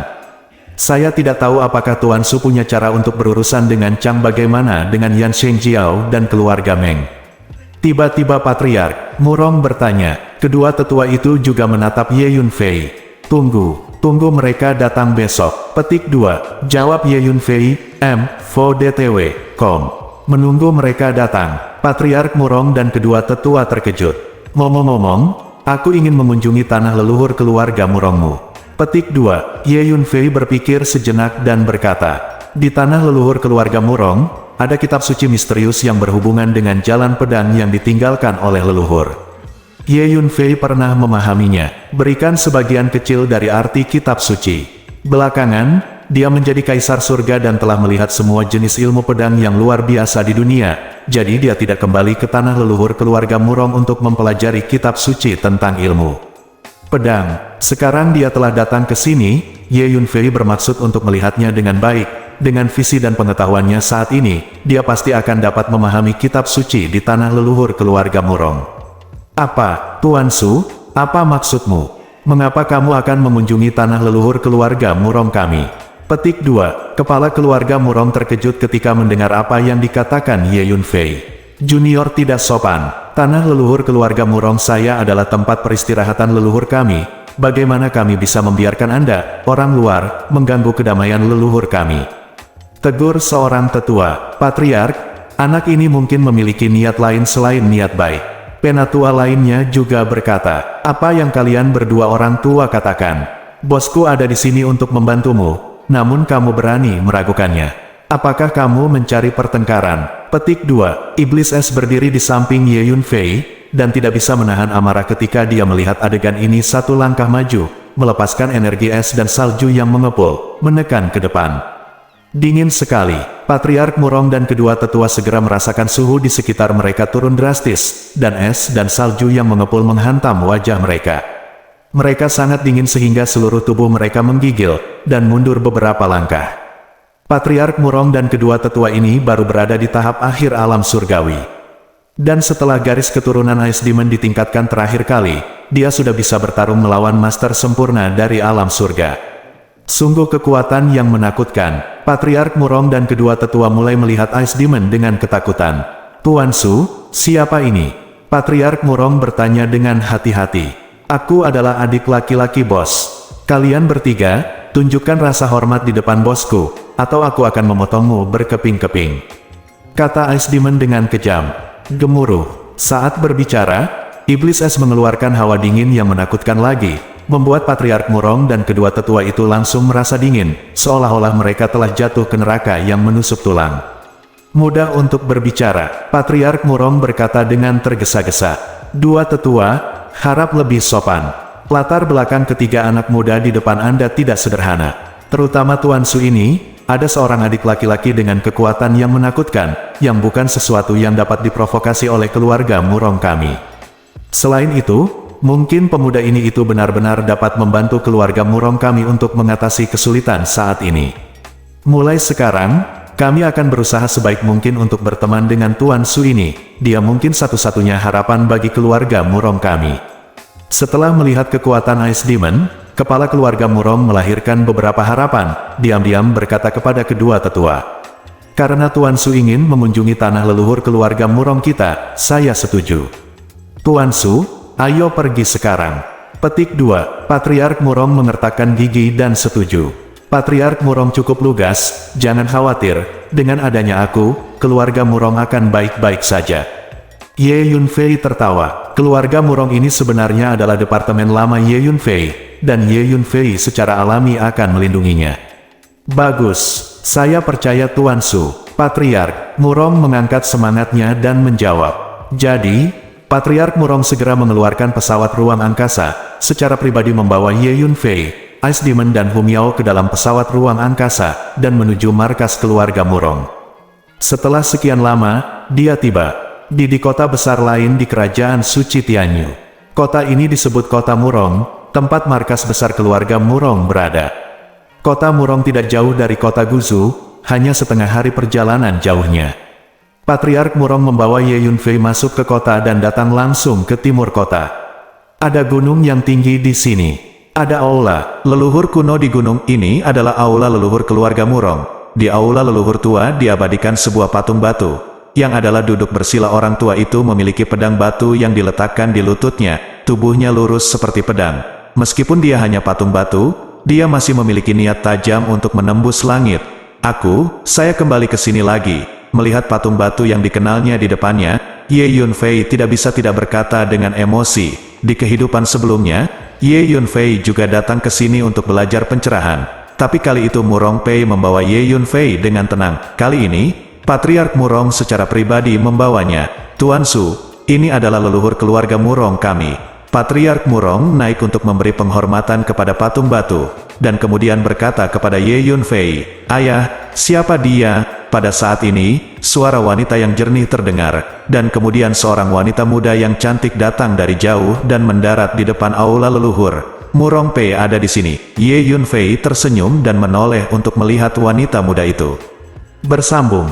Saya tidak tahu apakah Tuan Su punya cara untuk berurusan dengan Chang bagaimana dengan Yan Shengjiao dan keluarga Meng. Tiba-tiba Patriark Murong bertanya. Kedua tetua itu juga menatap Ye Yunfei. Tunggu mereka datang besok. Petik 2. Jawab Ye Yunfei. Menunggu mereka datang. Patriark Murong dan kedua tetua terkejut. Ngomong-ngomong, aku ingin mengunjungi tanah leluhur keluarga Murongmu. Petik 2. Ye Yunfei berpikir sejenak dan berkata, di tanah leluhur keluarga Murong, ada kitab suci misterius yang berhubungan dengan jalan pedang yang ditinggalkan oleh leluhur. Ye Yunfei pernah memahaminya, berikan sebagian kecil dari arti kitab suci. Belakangan, dia menjadi kaisar surga dan telah melihat semua jenis ilmu pedang yang luar biasa di dunia, jadi dia tidak kembali ke tanah leluhur keluarga Murong untuk mempelajari kitab suci tentang ilmu pedang. Sekarang dia telah datang ke sini. Ye Yunfei bermaksud untuk melihatnya dengan baik. Dengan visi dan pengetahuannya saat ini, dia pasti akan dapat memahami kitab suci di tanah leluhur keluarga Murong. Apa, Tuan Su? Apa maksudmu? Mengapa kamu akan mengunjungi tanah leluhur keluarga Murong kami? Petik 2. Kepala keluarga Murong terkejut ketika mendengar apa yang dikatakan Ye Yunfei. Junior tidak sopan. Tanah leluhur keluarga Murong saya adalah tempat peristirahatan leluhur kami. Bagaimana kami bisa membiarkan Anda, orang luar, mengganggu kedamaian leluhur kami? Tegur seorang tetua. Patriark, anak ini mungkin memiliki niat lain selain niat baik. Penatua lainnya juga berkata, apa yang kalian berdua orang tua katakan? Bosku ada di sini untuk membantumu, namun kamu berani meragukannya. Apakah kamu mencari pertengkaran? Petik 2. Iblis es berdiri di samping Ye Yunfei, dan tidak bisa menahan amarah ketika dia melihat adegan ini satu langkah maju, melepaskan energi es dan salju yang mengepul, menekan ke depan. Dingin sekali. Patriark Murong dan kedua tetua segera merasakan suhu di sekitar mereka turun drastis, dan es dan salju yang mengepul menghantam wajah mereka. Mereka sangat dingin sehingga seluruh tubuh mereka menggigil, dan mundur beberapa langkah. Patriark Murong dan kedua tetua ini baru berada di tahap akhir alam surgawi. Dan setelah garis keturunan Ice Demon ditingkatkan terakhir kali, dia sudah bisa bertarung melawan master sempurna dari alam surga. Sungguh kekuatan yang menakutkan. Patriark Murong dan kedua tetua mulai melihat Ice Demon dengan ketakutan. Tuan Su, siapa ini? Patriark Murong bertanya dengan hati-hati. Aku adalah adik laki-laki bos. Kalian bertiga, tunjukkan rasa hormat di depan bosku, atau aku akan memotongmu berkeping-keping. Kata Ice Demon dengan kejam. Gemuruh. Saat berbicara, Iblis Es mengeluarkan hawa dingin yang menakutkan lagi, membuat Patriark Murong dan kedua tetua itu langsung merasa dingin, seolah-olah mereka telah jatuh ke neraka yang menusuk tulang. Mudah untuk berbicara, Patriark Murong berkata dengan tergesa-gesa. Dua tetua, harap lebih sopan. Latar belakang ketiga anak muda di depan Anda tidak sederhana. Terutama Tuan Su ini, ada seorang adik laki-laki dengan kekuatan yang menakutkan, yang bukan sesuatu yang dapat diprovokasi oleh keluarga Murong kami. Selain itu, mungkin pemuda ini itu benar-benar dapat membantu keluarga Murong kami untuk mengatasi kesulitan saat ini. Mulai sekarang, kami akan berusaha sebaik mungkin untuk berteman dengan Tuan Su ini. Dia mungkin satu-satunya harapan bagi keluarga Murong kami." Setelah melihat kekuatan Ice Demon, kepala keluarga Murong melahirkan beberapa harapan. Diam-diam berkata kepada kedua tetua, "Karena Tuan Su ingin mengunjungi tanah leluhur keluarga Murong kita, saya setuju. Tuan Su, ayo pergi sekarang." Petik 2. Patriark Murong mengertakkan gigi dan setuju. Patriark Murong cukup lugas, "Jangan khawatir, dengan adanya aku, keluarga Murong akan baik-baik saja." Ye Yunfei tertawa. Keluarga Murong ini sebenarnya adalah departemen lama Ye Yunfei, dan Ye Yunfei secara alami akan melindunginya. "Bagus, saya percaya Tuan Su." Patriark Murong mengangkat semangatnya dan menjawab. Jadi, Patriark Murong segera mengeluarkan pesawat ruang angkasa, secara pribadi membawa Ye Yunfei, Ice Demon dan Humiao ke dalam pesawat ruang angkasa, dan menuju markas keluarga Murong. Setelah sekian lama, dia tiba di kota besar lain di kerajaan suci Tianyu. Kota ini disebut Kota Murong, tempat markas besar keluarga Murong berada. Kota Murong tidak jauh dari kota Guzu, hanya setengah hari perjalanan jauhnya. Patriark Murong membawa Ye Yunfei masuk ke kota dan datang langsung ke timur kota. Ada gunung yang tinggi di sini. Ada aula leluhur kuno di gunung ini adalah aula leluhur keluarga Murong. Di aula leluhur tua diabadikan sebuah patung batu, yang adalah duduk bersila orang tua itu memiliki pedang batu yang diletakkan di lututnya, tubuhnya lurus seperti pedang. Meskipun dia hanya patung batu, dia masih memiliki niat tajam untuk menembus langit. Saya kembali ke sini lagi. Melihat patung batu yang dikenalnya di depannya, Ye Yunfei tidak bisa tidak berkata dengan emosi. Di kehidupan sebelumnya, Ye Yunfei juga datang ke sini untuk belajar pencerahan. Tapi kali itu Murong Pei membawa Ye Yunfei dengan tenang. Kali ini, Patriark Murong secara pribadi membawanya. "Tuan Su, ini adalah leluhur keluarga Murong kami." Patriark Murong naik untuk memberi penghormatan kepada patung batu, dan kemudian berkata kepada Ye Yunfei, "Ayah, siapa dia?" Pada saat ini, suara wanita yang jernih terdengar, dan kemudian seorang wanita muda yang cantik datang dari jauh dan mendarat di depan aula leluhur. "Murong Pei ada di sini." Ye Yunfei tersenyum dan menoleh untuk melihat wanita muda itu. Bersambung.